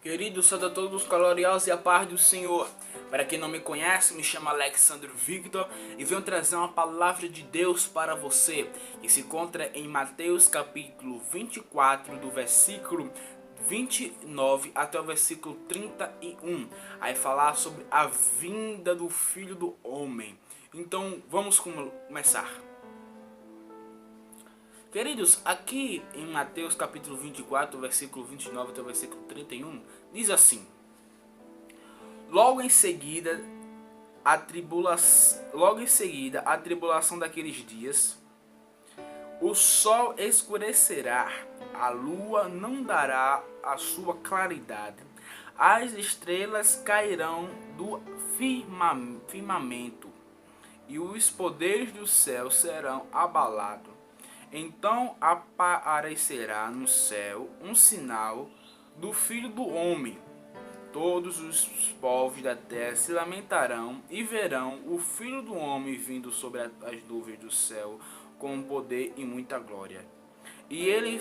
Queridos, saúde a todos gloriosos e a paz do Senhor. Para quem não me conhece, me chamo Alexandre Victor e venho trazer uma palavra de Deus para você, que se encontra em Mateus capítulo 24, do versículo 29 até o versículo 31. Aí falar sobre a vinda do Filho do Homem. Então, vamos começar. Queridos, aqui em Mateus capítulo 24, versículo 29 até o versículo 31, diz assim: Logo em seguida a tribulação daqueles dias, o sol escurecerá, a lua não dará a sua claridade, as estrelas cairão do firmamento e os poderes do céu serão abalados. Então aparecerá no céu um sinal do Filho do Homem. Todos os povos da terra se lamentarão e verão o Filho do Homem vindo sobre as nuvens do céu com poder e muita glória. E ele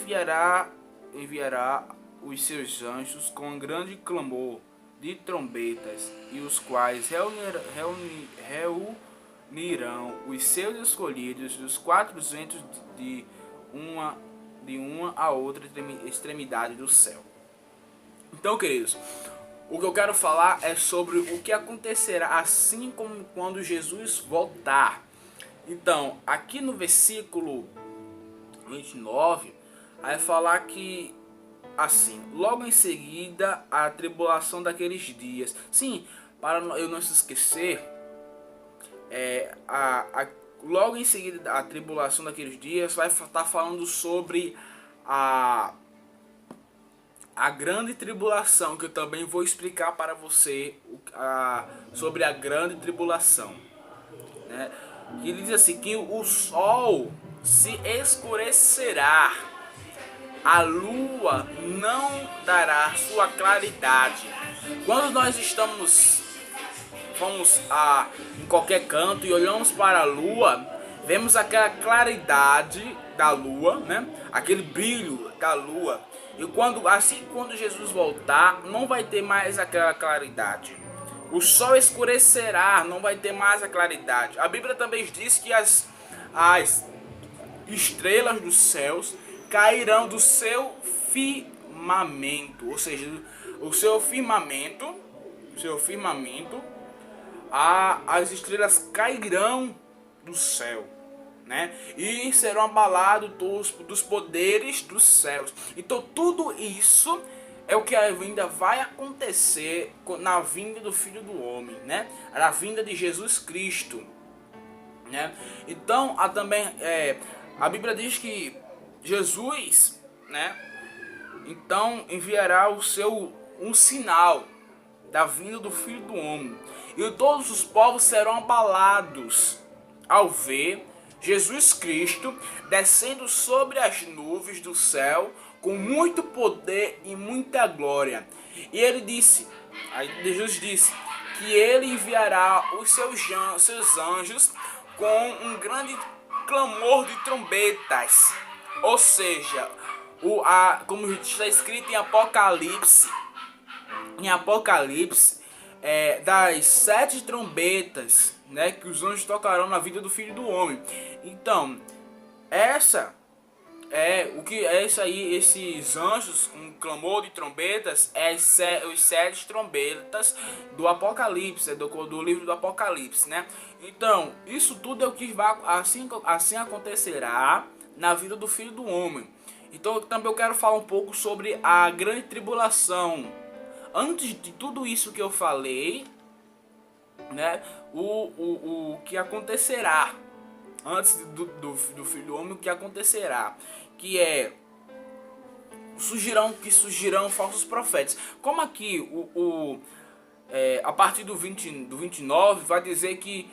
enviará os seus anjos com um grande clamor de trombetas, e os quais reunirão os seus escolhidos dos quatro ventos de uma a outra extremidade do céu. Então, queridos, o que eu quero falar é sobre o que acontecerá assim como quando Jesus voltar. Então, aqui no versículo 29, vai falar que assim, logo em seguida a tribulação daqueles dias. Sim, para eu não se esquecer, logo em seguida a tribulação daqueles dias vai estar falando sobre a grande tribulação, que eu também vou explicar para você sobre a grande tribulação, né? Ele diz assim, que o sol se escurecerá, a lua não dará sua claridade. Quando nós vamos em qualquer canto e olhamos para a lua, vemos aquela claridade da lua, né? Aquele brilho da lua. E quando Jesus voltar, não vai ter mais aquela claridade. O sol escurecerá, não vai ter mais a claridade. A Bíblia também diz que as estrelas dos céus cairão do seu firmamento, ou seja, o seu firmamento, as estrelas cairão do céu, né? E serão abalados dos poderes dos céus. Então tudo isso é o que ainda vai acontecer na vinda do Filho do Homem, né? Na vinda de Jesus Cristo, né? Então a Bíblia diz que Jesus, né? Então enviará um sinal da vinda do Filho do Homem, e todos os povos serão abalados ao ver Jesus Cristo descendo sobre as nuvens do céu com muito poder e muita glória. E Jesus disse que ele enviará os seus anjos com um grande clamor de trombetas. Ou seja, como está escrito em Apocalipse, das 7 trombetas, né, que os anjos tocarão na vida do Filho do Homem. Então, esses anjos, um clamor de trombetas, os 7 trombetas do Apocalipse, do livro do Apocalipse, né? Então, isso tudo é o que assim acontecerá na vida do Filho do Homem. Então, também eu quero falar um pouco sobre a grande tribulação. Antes de tudo isso que eu falei, né, o que acontecerá antes do Filho do Homem, o que acontecerá, que surgirão falsos profetas. Como aqui a partir do 29 vai dizer que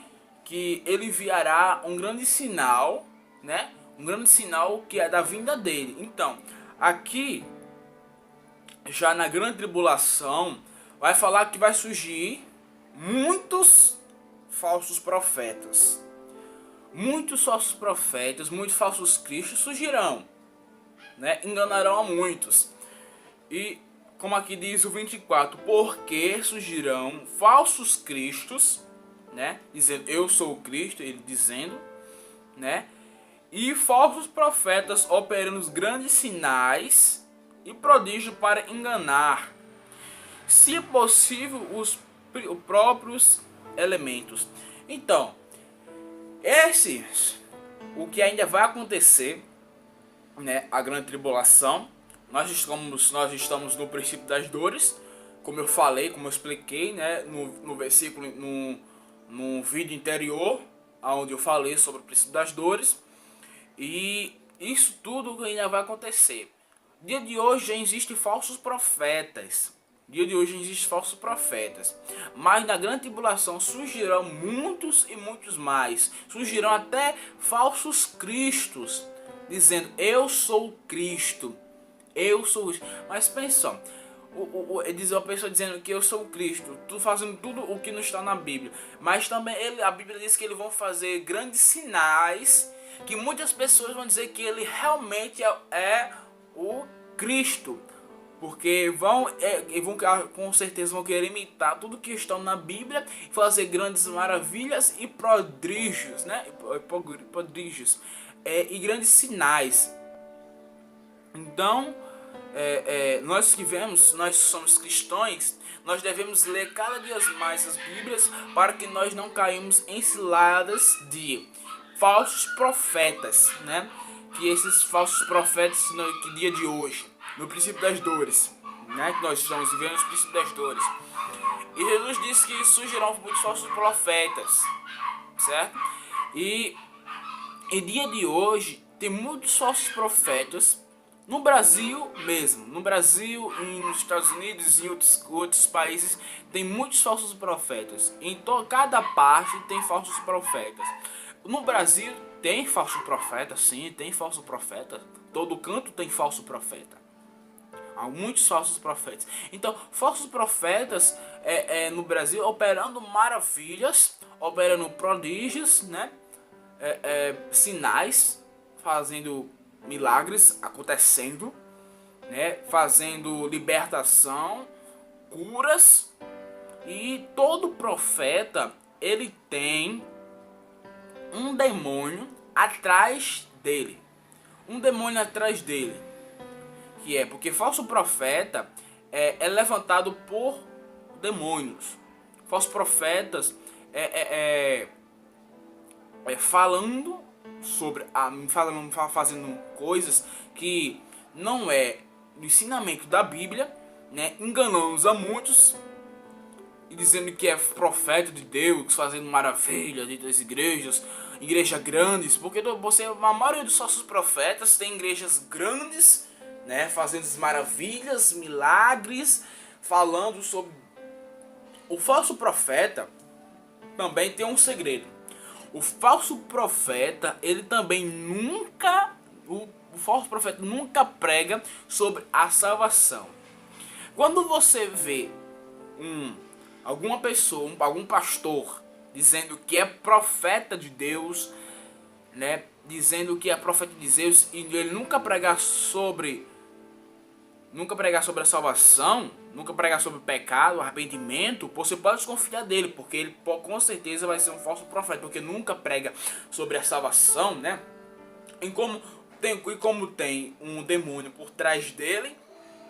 ele enviará um grande sinal, né? Um grande sinal que é da vinda dele. Então, aqui já na grande tribulação vai falar que vai surgir muitos falsos profetas. Muitos falsos cristos surgirão, né? Enganarão a muitos. E como aqui diz o 24, porque surgirão falsos cristos, né, dizendo eu sou o Cristo, ele dizendo, né, e falsos profetas operando os grandes sinais e prodígios para enganar, se possível, os próprios elementos. Então, o que ainda vai acontecer, né, a grande tribulação, nós estamos no princípio das dores, como eu falei, como eu expliquei, né, no versículo, no vídeo anterior, onde eu falei sobre o princípio das dores, e isso tudo ainda vai acontecer. Dia de hoje já existem falsos profetas. Dia de hoje existem falsos profetas. Mas na grande tribulação surgirão muitos e muitos mais. Surgirão até falsos cristos, dizendo eu sou Cristo. Eu sou. Mas pensa, diz uma pessoa dizendo que eu sou o Cristo, tu fazendo tudo o que não está na Bíblia. Mas também a Bíblia diz que eles vão fazer grandes sinais, que muitas pessoas vão dizer que ele realmente é o Cristo, porque vão com certeza vão querer imitar tudo que está na Bíblia, fazer grandes maravilhas e prodígios, né? Prodígios, e grandes sinais. Então, nós somos cristãos, nós devemos ler cada dia mais as Bíblias para que nós não caímos em ciladas de falsos profetas, né? Que esses falsos profetas que dia de hoje, no princípio das dores, né? Que nós estamos vivendo no princípio das dores. E Jesus disse que surgirão muitos falsos profetas, certo? E dia de hoje tem muitos falsos profetas no Brasil mesmo, no Brasil e nos Estados Unidos e em outros países tem muitos falsos profetas. Em cada parte tem falsos profetas. No Brasil tem falso profeta, sim, tem falso profeta. Todo canto tem falso profeta. Há muitos falsos profetas. Então, falsos profetas no Brasil operando maravilhas, operando prodígios, né? Sinais, fazendo milagres acontecendo, né? Fazendo libertação, curas. E todo profeta ele tem um demônio atrás dele. Um demônio atrás dele. Que é porque falso profeta é levantado por demônios. Falsos profetas falando sobre fazendo coisas que não é do ensinamento da Bíblia, né? Enganando a muitos e dizendo que é profeta de Deus, fazendo maravilhas dentro das igrejas grandes, porque a maioria dos falsos profetas tem igrejas grandes, né, fazendo maravilhas, milagres, falando sobre. O falso profeta também tem um segredo. O falso profeta, ele também nunca, o falso profeta nunca prega sobre a salvação. Quando você vê alguma pessoa, algum pastor dizendo que é profeta de Deus, né, dizendo que é profeta de Deus e ele nunca pregar sobre a salvação, nunca pregar sobre pecado, arrependimento, você pode desconfiar dele, porque ele com certeza vai ser um falso profeta, porque nunca prega sobre a salvação, né? E como tem um demônio por trás dele,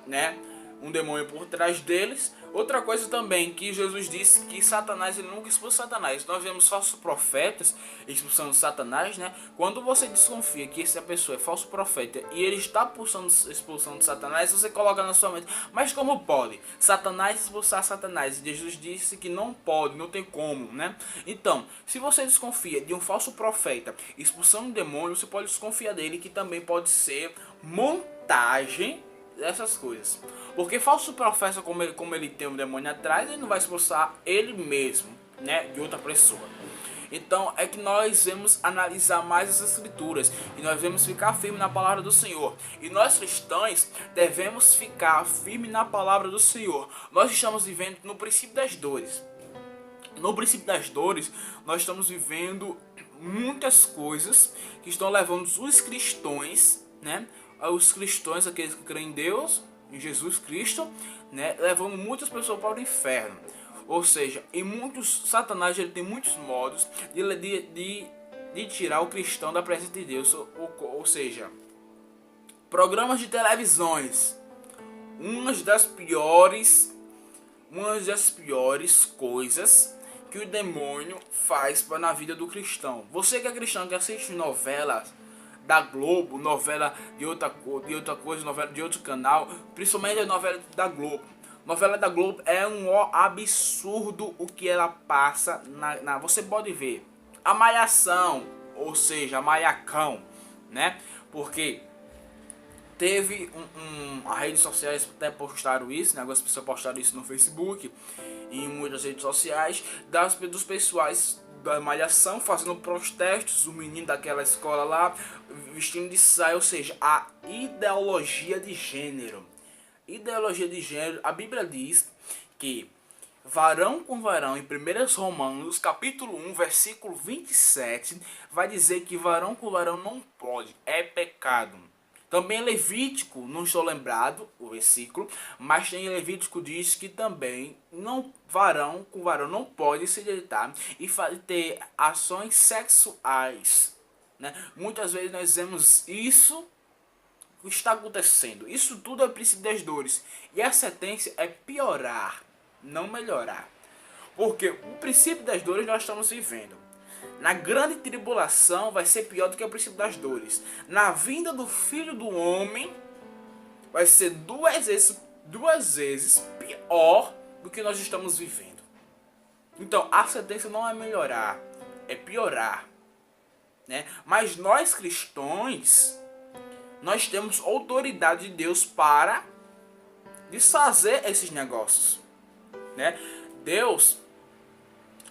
né? Um demônio por trás deles. Outra coisa também que Jesus disse que Satanás, ele nunca expulsa Satanás. Nós vemos falsos profetas expulsando Satanás, né? Quando você desconfia que essa pessoa é falso profeta e ele está expulsando Satanás, você coloca na sua mente, mas como pode Satanás expulsar Satanás? Jesus disse que não pode, não tem como, né? Então, se você desconfia de um falso profeta expulsando um demônio, você pode desconfiar dele, que também pode ser montagem dessas coisas. Porque falso profeta, como ele tem um demônio atrás, ele não vai expulsar ele mesmo, né, de outra pessoa. Então é que nós vamos analisar mais as escrituras e nós devemos ficar firme na palavra do Senhor. E nós cristãos devemos ficar firme na palavra do Senhor. Nós estamos vivendo no princípio das dores. No princípio das dores, nós estamos vivendo muitas coisas que estão levando os cristãos, né? Os cristãos, aqueles que creem em Deus, em Jesus Cristo, né, levando muitas pessoas para o inferno. Ou seja, Satanás ele tem muitos modos de tirar o cristão da presença de Deus. Ou seja, programas de televisões, uma das piores coisas que o demônio faz na vida do cristão. Você que é cristão, que assiste novelas da Globo, novela de outra coisa, novela de outro canal, principalmente a novela da Globo. Novela da Globo é um absurdo o que ela passa você pode ver a malhação, ou seja, a malhacão, né? Porque teve as redes sociais até postaram isso, né? Algumas pessoas postaram isso no Facebook e em muitas redes sociais dos pessoais da malhação fazendo protestos, o menino daquela escola lá vestindo de saia, ou seja, a ideologia de gênero. Ideologia de gênero, a Bíblia diz que varão com varão, em 1 Romanos, capítulo 1, versículo 27, vai dizer que varão com varão não pode, é pecado. Também Levítico, não estou lembrado o versículo, mas em Levítico diz que também varão com varão não pode se deitar e ter ações sexuais, né? Muitas vezes nós vemos isso que está acontecendo. Isso tudo é o princípio das dores. E a sentença é piorar, não melhorar. Porque o princípio das dores nós estamos vivendo. Na grande tribulação vai ser pior do que o princípio das dores. Na vinda do Filho do Homem vai ser duas vezes pior do que nós estamos vivendo. Então a sentença não é melhorar, é piorar, né? Mas nós cristãos, nós temos autoridade de Deus para desfazer esses negócios, né? Deus,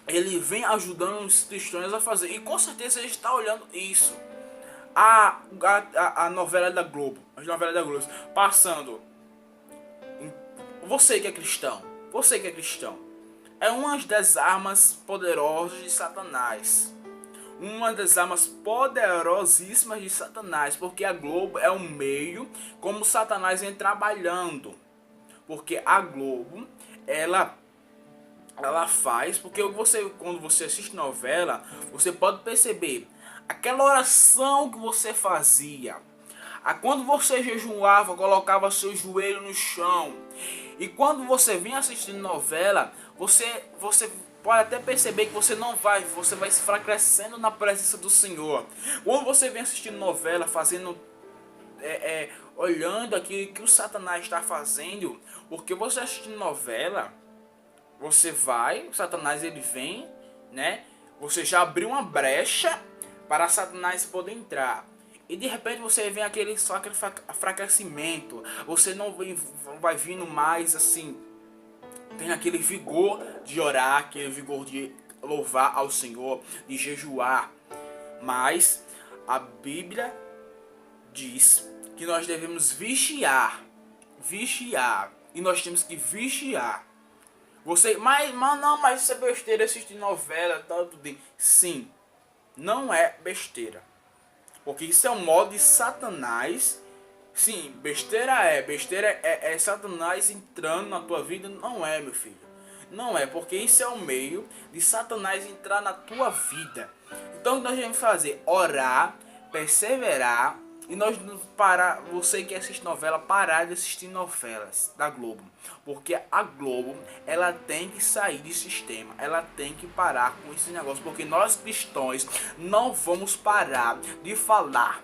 ele vem ajudando os cristãos a fazer. E com certeza ele está olhando isso. A novela da Globo. As novelas da Globo. Passando. Você que é cristão. Você que é cristão. É uma das armas poderosas de Satanás. Uma das armas poderosíssimas de Satanás. Porque a Globo é um meio como Satanás vem trabalhando. Porque a Globo, ela faz, porque quando você assiste novela, você pode perceber aquela oração que você fazia, quando você jejuava, colocava seu joelho no chão, e quando você vem assistindo novela, você pode até perceber que você vai se enfraquecendo na presença do Senhor. Quando você vem assistindo novela, fazendo olhando aquilo que o Satanás está fazendo, porque você assistindo novela, o Satanás ele vem, né? Você já abriu uma brecha para Satanás poder entrar. E de repente você vem aquele enfraquecimento. Você não vai vindo mais assim. Tem aquele vigor de orar, aquele vigor de louvar ao Senhor, de jejuar. Mas a Bíblia diz que nós devemos vigiar. E nós temos que vigiar. Mas isso é besteira, assistir novela, tudo bem. Sim, não é besteira. Porque isso é um modo de Satanás. Sim, besteira é Satanás entrando na tua vida. Não é, meu filho. Não é, porque isso é um meio de Satanás entrar na tua vida. Então o que nós devemos fazer? Orar, perseverar. E você que assiste novela, parar de assistir novelas da Globo. Porque a Globo, ela tem que sair de sistema. Ela tem que parar com esse negócio. Porque nós cristãos não vamos parar de falar.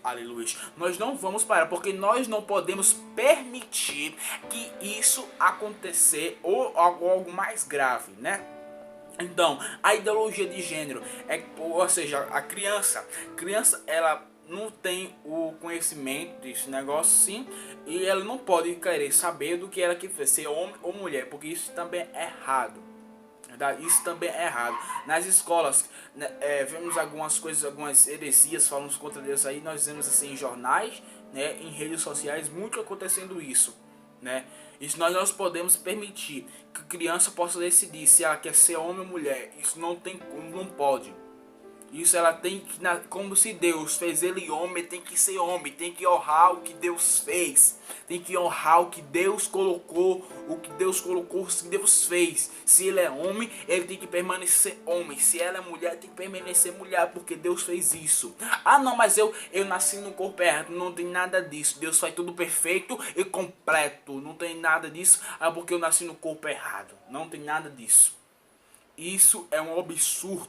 Aleluia. Nós não vamos parar, porque nós não podemos permitir que isso acontecer ou algo mais grave, né? Então, a ideologia de gênero ou seja, a criança ela não tem o conhecimento desse negócio sim, e ela não pode querer saber do que ela quer ser homem ou mulher, porque isso também é errado. Isso também é errado. Nas escolas, né, vemos algumas coisas, algumas heresias falando contra Deus aí. Nós vemos assim em jornais, né, em redes sociais, muito acontecendo isso, né? Isso nós não podemos permitir que a criança possa decidir se ela quer ser homem ou mulher. Isso não pode. Isso ela tem que, como se Deus fez ele homem, tem que ser homem, tem que honrar o que Deus fez, tem que honrar o que Deus colocou, o que Deus colocou, o que Deus fez. Se ele é homem, ele tem que permanecer homem. Se ela é mulher, tem que permanecer mulher, porque Deus fez isso. Ah, não, mas eu nasci no corpo errado. Não tem nada disso. Deus faz tudo perfeito e completo. Não tem nada disso. Ah, porque eu nasci no corpo errado. Não tem nada disso. Isso é um absurdo.